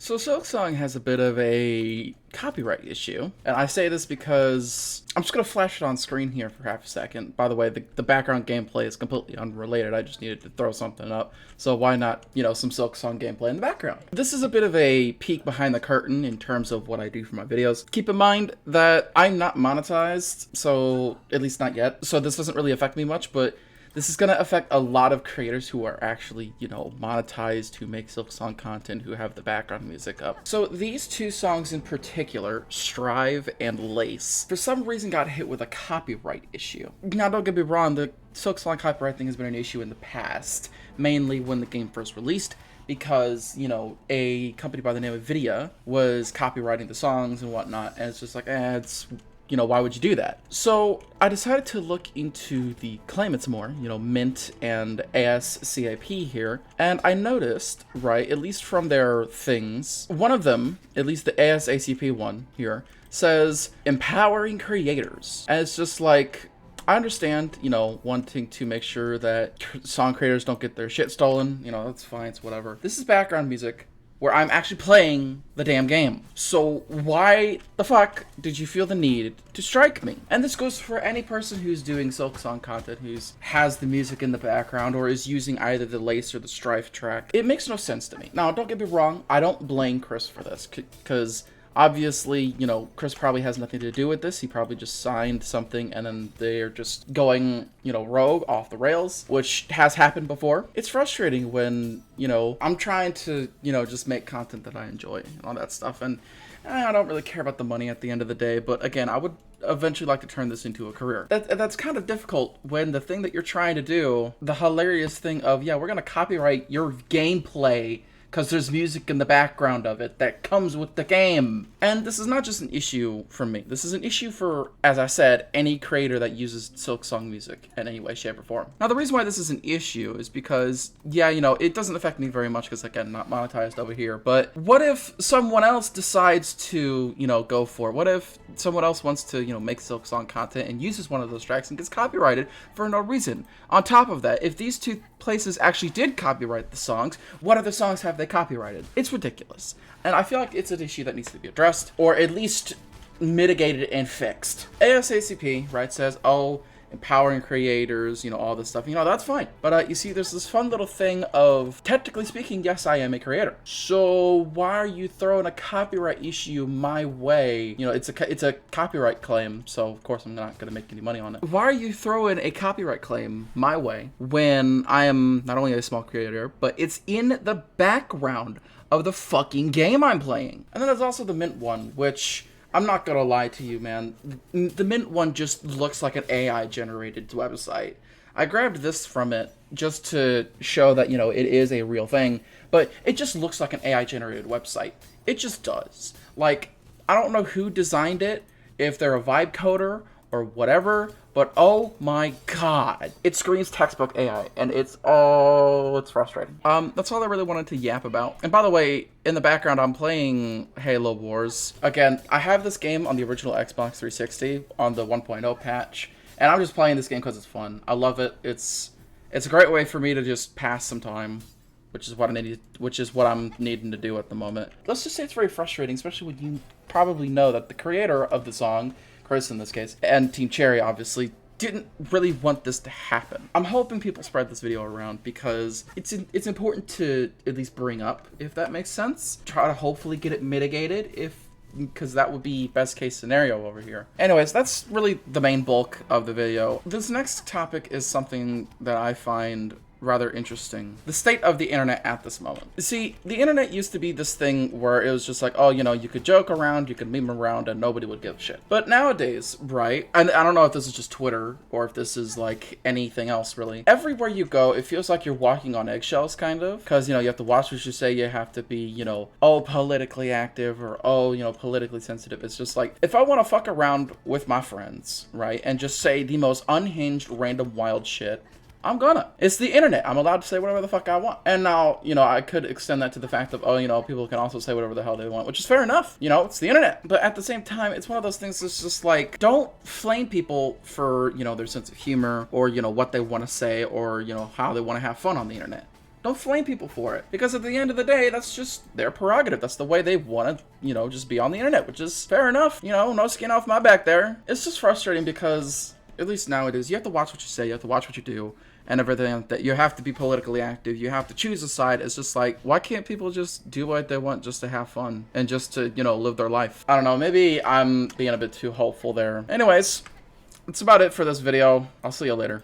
So Silksong has a bit of a copyright issue, and I say this because I'm just going to flash it on screen here for half a second. By the way, the background gameplay is completely unrelated. I just needed to throw something up, so why not, some Silksong gameplay in the background. This is a bit of a peek behind the curtain in terms of what I do for my videos. Keep in mind that I'm not monetized, so at least not yet, so this doesn't really affect me much, but this is going to affect a lot of creators who are actually, monetized, who make Silksong content, who have the background music up. So these two songs in particular, Strive and Lace, for some reason got hit with a copyright issue. Now, don't get me wrong, the Silksong copyright thing has been an issue in the past, mainly when the game first released, because, a company by the name of Vids was copywriting the songs and whatnot, and it's just like, why would you do that? So I decided to look into the claimants more, Mint and ASCIP here, and I noticed, right, at least from their things, one of them, at least the ASACP one here, says empowering creators. And it's just like, I understand, wanting to make sure that song creators don't get their shit stolen, that's fine, it's whatever. This is background music where I'm actually playing the damn game. So why the fuck did you feel the need to strike me? And this goes for any person who's doing Silksong content, who's has the music in the background, or is using either the Lace or the Strife track. It makes no sense to me. Now, don't get me wrong, I don't blame Chris for this, because obviously, Chris probably has nothing to do with this. He probably just signed something and then they're just going, rogue off the rails, which has happened before. It's frustrating when, I'm trying to, just make content that I enjoy and all that stuff. And I don't really care about the money at the end of the day. But again, I would eventually like to turn this into a career. That's kind of difficult when the thing that you're trying to do, the hilarious thing of, we're going to copyright your gameplay because there's music in the background of it that comes with the game. And this is not just an issue for me. This is an issue for, as I said, any creator that uses Silksong music in any way, shape, or form. Now, the reason why this is an issue is because, it doesn't affect me very much because, again, not monetized over here. But what if someone else decides to, go for it? What if someone else wants to, make Silksong content and uses one of those tracks and gets copyrighted for no reason? On top of that, if these two places actually did copyright the songs, what other songs have they copyrighted? It's ridiculous. And I feel like it's an issue that needs to be addressed, or at least mitigated and fixed. ASACP, right, says, empowering creators, all this stuff, that's fine. But you see, there's this fun little thing of, technically speaking, yes, I am a creator. So why are you throwing a copyright issue my way? It's a copyright claim, so of course I'm not gonna make any money on it. Why are you throwing a copyright claim my way when I am not only a small creator, but it's in the background of the fucking game I'm playing? And then there's also the Mint one, which, I'm not gonna lie to you, man. The Mint one just looks like an AI-generated website. I grabbed this from it just to show that, it is a real thing, but it just looks like an AI-generated website. It just does. Like, I don't know who designed it, if they're a vibe coder or whatever, but oh my god. It screams textbook AI, and it's frustrating. That's all I really wanted to yap about. And by the way, in the background, I'm playing Halo Wars. Again, I have this game on the original Xbox 360 on the 1.0 patch, and I'm just playing this game because it's fun. I love it. It's a great way for me to just pass some time, which is what I'm needing to do at the moment. Let's just say it's very frustrating, especially when you probably know that the creator of the song, Chris in this case, and Team Cherry obviously, didn't really want this to happen. I'm hoping people spread this video around because it's important to at least bring up, if that makes sense. Try to hopefully get it mitigated, because that would be best case scenario over here. Anyways, that's really the main bulk of the video. This next topic is something that I find rather interesting. The state of the internet at this moment. See, the internet used to be this thing where it was just like, you could joke around, you could meme around, and nobody would give a shit. But nowadays, right, and I don't know if this is just Twitter, or if this is like anything else really, everywhere you go, it feels like you're walking on eggshells, kind of, because, you have to watch what you say, you have to be, politically active, or, politically sensitive. It's just like, if I want to fuck around with my friends, right, and just say the most unhinged, random, wild shit, I'm gonna. It's the internet. I'm allowed to say whatever the fuck I want. And now, I could extend that to the fact of, people can also say whatever the hell they want, which is fair enough. It's the internet. But at the same time, it's one of those things that's just like, don't flame people for, their sense of humor, or, what they want to say, or, how they want to have fun on the internet. Don't flame people for it. Because at the end of the day, that's just their prerogative. That's the way they want to, you know, just be on the internet, which is fair enough. You know, no skin off my back there. It's just frustrating because, at least nowadays, you have to watch what you say, you have to watch what you do, and everything that you have to be politically active, you have to choose a side. It's just like, why can't people just do what they want just to have fun and just to, you know, live their life? I don't know, maybe I'm being a bit too hopeful there. Anyways, that's about it for this video. I'll see you later.